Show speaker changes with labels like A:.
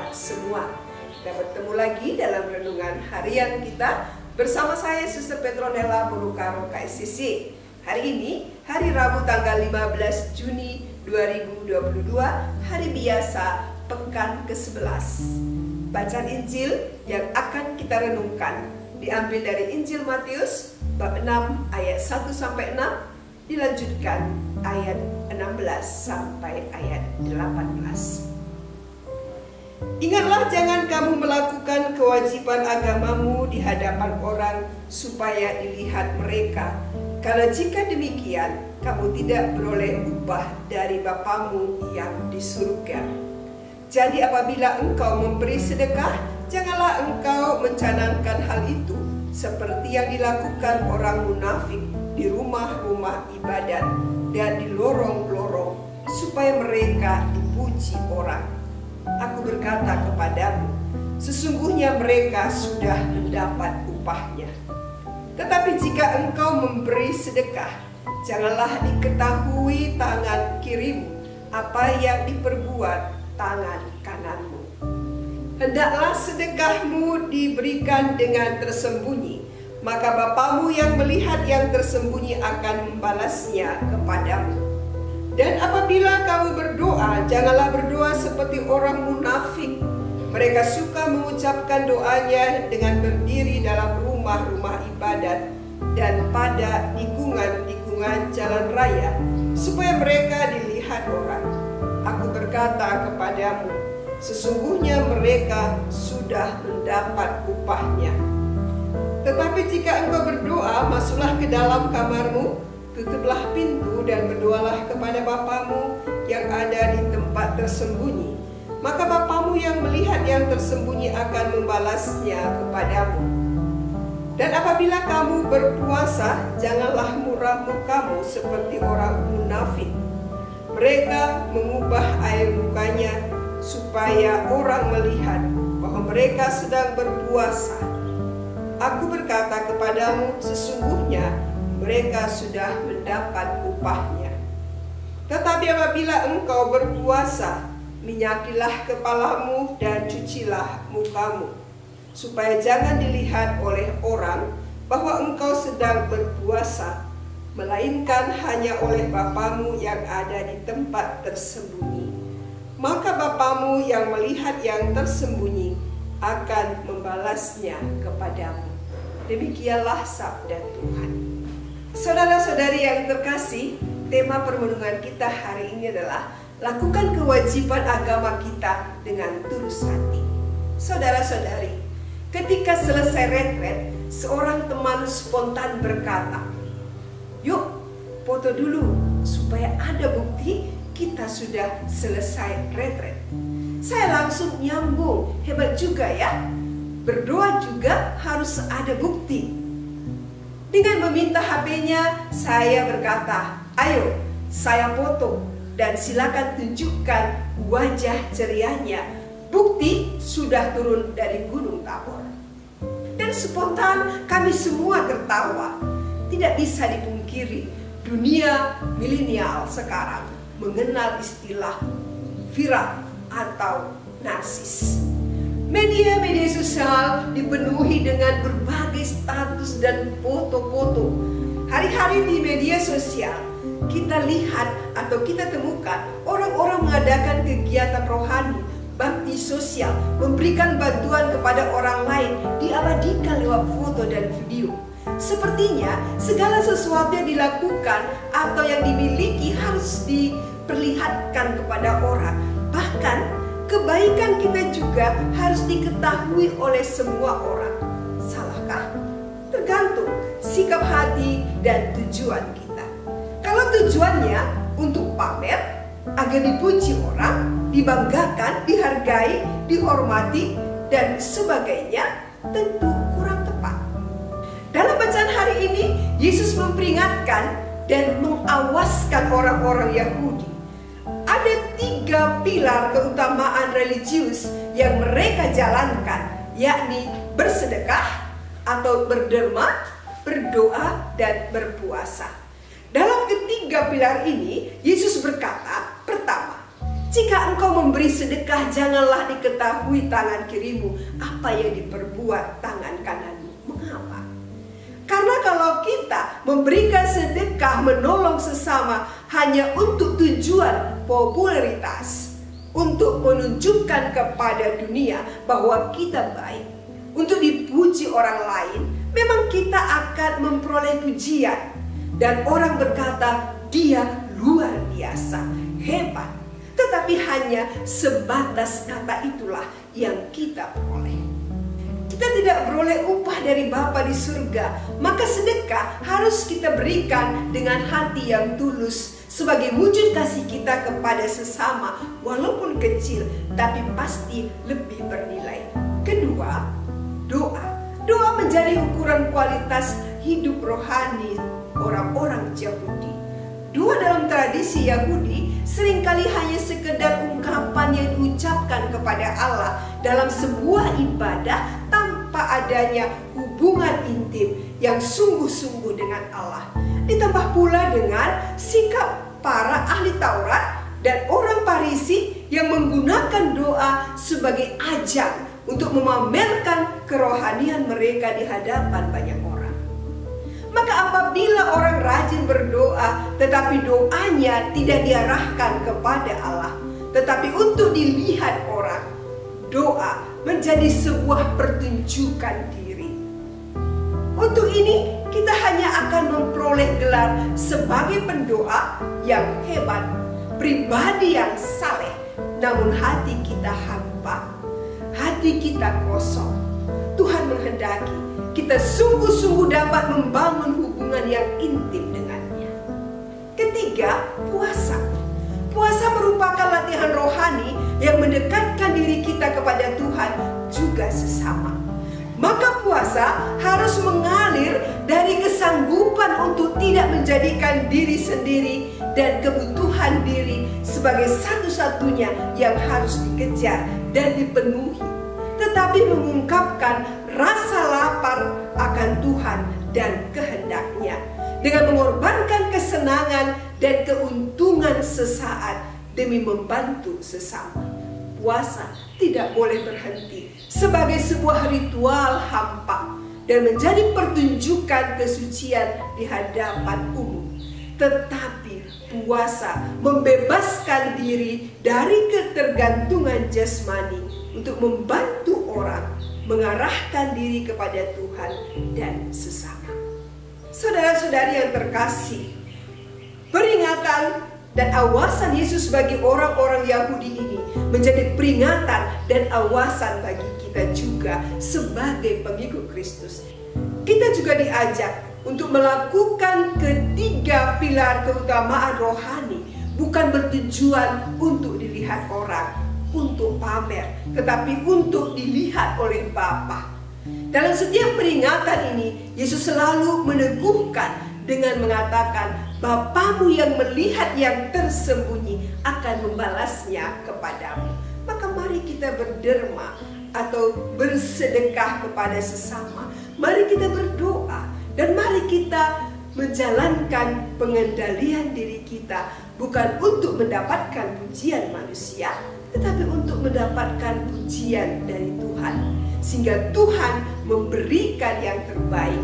A: kita semua. Kita bertemu lagi dalam renungan harian kita bersama saya Suster Petronella Polukaro KSCC. Hari ini, hari Rabu tanggal 15 Juni 2022, hari biasa, pekan ke-11. Bacaan Injil yang akan kita renungkan diambil dari Injil Matius bab 6 ayat 1-6, dilanjutkan ayat 16 sampai ayat 18. Ingatlah, jangan kamu melakukan kewajiban agamamu di hadapan orang supaya dilihat mereka, karena jika demikian kamu tidak beroleh upah dari Bapamu yang di surga. Jadi apabila engkau memberi sedekah, janganlah engkau mencanangkan hal itu seperti yang dilakukan orang munafik di rumah-rumah ibadat dan di lorong-lorong, supaya mereka dipuji orang. Aku berkata kepadamu, sesungguhnya mereka sudah mendapat upahnya. Tetapi jika engkau memberi sedekah, janganlah diketahui tangan kirimu apa yang diperbuat tangan kananmu. Hendaklah sedekahmu diberikan dengan tersembunyi, maka Bapamu yang melihat yang tersembunyi akan membalasnya kepadamu. Dan apabila kamu berdoa, janganlah berdoa seperti orang munafik. Mereka suka mengucapkan doanya dengan berdiri dalam rumah-rumah ibadat dan pada tikungan-tikungan jalan raya, supaya mereka dilihat orang. Aku berkata kepadamu, sesungguhnya mereka sudah mendapat upahnya. Tetapi jika engkau berdoa, masuklah ke dalam kamarmu, tutuplah pintu dan berdoalah kepada Bapamu yang ada di tempat tersembunyi. Maka Bapamu yang melihat yang tersembunyi akan membalasnya kepadamu. Dan apabila kamu berpuasa, janganlah muram mukamu seperti orang munafik. Mereka mengubah air mukanya supaya orang melihat bahwa mereka sedang berpuasa. Aku berkata kepadamu, sesungguhnya mereka sudah mendapat upahnya. Tetapi apabila engkau berpuasa, minyakilah kepalamu dan cucilah mukamu, supaya jangan dilihat oleh orang bahwa engkau sedang berpuasa, melainkan hanya oleh Bapamu yang ada di tempat tersembunyi. Maka Bapamu yang melihat yang tersembunyi akan membalasnya kepadamu. Demikianlah sabda Tuhan. Saudara-saudari yang terkasih, tema permenungan kita hari ini adalah lakukan kewajiban agama kita dengan tulus hati. Saudara-saudari, ketika selesai retret, seorang teman spontan berkata, "Yuk, foto dulu supaya ada bukti kita sudah selesai retret." Saya langsung nyambung, hebat juga ya. Berdoa juga harus ada bukti. Dengan meminta HP-nya, saya berkata, "Ayo, saya foto dan silakan tunjukkan wajah cerianya. Bukti sudah turun dari Gunung Tabor." Dan spontan kami semua tertawa. Tidak bisa dipungkiri, dunia milenial sekarang mengenal istilah viral atau narsis. Media-media sosial dipenuhi dengan berbagai status dan foto-foto. Hari-hari di media sosial kita lihat atau kita temukan orang-orang mengadakan kegiatan rohani, bakti sosial, memberikan bantuan kepada orang lain, diabadikan lewat foto dan video. Sepertinya segala sesuatu yang dilakukan atau yang dimiliki harus diperlihatkan kepada orang. Bahkan kebaikan kita juga harus diketahui oleh semua orang. Salahkah? Tergantung sikap hati dan tujuan kita. Kalau tujuannya untuk pamer, agar dipuji orang, dibanggakan, dihargai, dihormati, dan sebagainya, tentu kurang tepat. Dalam bacaan hari ini, Yesus memperingatkan dan mengawaskan orang-orang Yahudi. Ada 3 pilar keutamaan religius yang mereka jalankan, yakni bersedekah atau berderma, berdoa, dan berpuasa. Dalam ketiga pilar ini, Yesus berkata, pertama, Jika engkau memberi sedekah, janganlah diketahui tangan kirimu apa yang diperbuat tangan kananmu. Mengapa? Karena kalau kita memberikan sedekah, menolong sesama hanya untuk tujuan popularitas, untuk menunjukkan kepada dunia bahwa kita baik, untuk dipuji orang lain, memang kita akan memperoleh pujian. Dan orang berkata, dia luar biasa, hebat. Tetapi hanya sebatas kata itulah yang kita peroleh. Kita tidak beroleh upah dari Bapa di surga, maka sedekah harus kita berikan dengan hati yang tulus sebagai wujud kasih kita kepada sesama, walaupun kecil tapi pasti lebih bernilai. Kedua, doa. Doa menjadi ukuran kualitas hidup rohani orang-orang Yahudi. Doa dalam tradisi Yahudi seringkali hanya sekedar ungkapan yang diucapkan kepada Allah dalam sebuah ibadah tanpa adanya hubungan intim yang sungguh-sungguh dengan Allah. Ditambah pula dengan sikap para ahli Taurat dan orang Farisi yang menggunakan doa sebagai ajang untuk memamerkan kerohanian mereka di hadapan banyak orang. Maka apabila orang rajin berdoa tetapi doanya tidak diarahkan kepada Allah, tetapi untuk dilihat orang, doa menjadi sebuah pertunjukan diri. Untuk ini kita hanya akan memperoleh gelar sebagai pendoa yang hebat, pribadi yang saleh, namun hati kita hampa, hati kita kosong. Tuhan menghendaki kita sungguh-sungguh dapat membangun hubungan yang intim dengannya. Ketiga, puasa. Puasa merupakan latihan rohani yang mendekatkan diri kita kepada Tuhan juga sesama. Maka puasa harus mengalir dari kesanggupan untuk tidak menjadikan diri sendiri dan kebutuhan diri sebagai satu-satunya yang harus dikejar dan dipenuhi, tetapi mengungkapkan rasa lapar akan Tuhan dan kehendaknya dengan mengorbankan kesenangan dan keuntungan sesaat demi membantu sesama. Puasa tidak boleh berhenti sebagai sebuah ritual hampa dan menjadi pertunjukan kesucian di hadapan umum. Tetapi puasa membebaskan diri dari ketergantungan jasmani untuk membantu orang mengarahkan diri kepada Tuhan dan sesama. Saudara-saudari yang terkasih, peringatan dan awasan Yesus bagi orang-orang Yahudi ini menjadi peringatan dan awasan bagi kita juga sebagai pengikut Kristus. Kita juga diajak untuk melakukan ketiga pilar keutamaan rohani, bukan bertujuan untuk dilihat orang, untuk pamer, tetapi untuk dilihat oleh Bapa. Dalam setiap peringatan ini, Yesus selalu meneguhkan dengan mengatakan, Bapamu yang melihat yang tersembunyi akan membalasnya kepadamu. Maka mari kita berderma atau bersedekah kepada sesama. Mari kita berdoa dan mari kita menjalankan pengendalian diri kita bukan untuk mendapatkan pujian manusia, tetapi untuk mendapatkan pujian dari Tuhan, sehingga Tuhan memberikan yang terbaik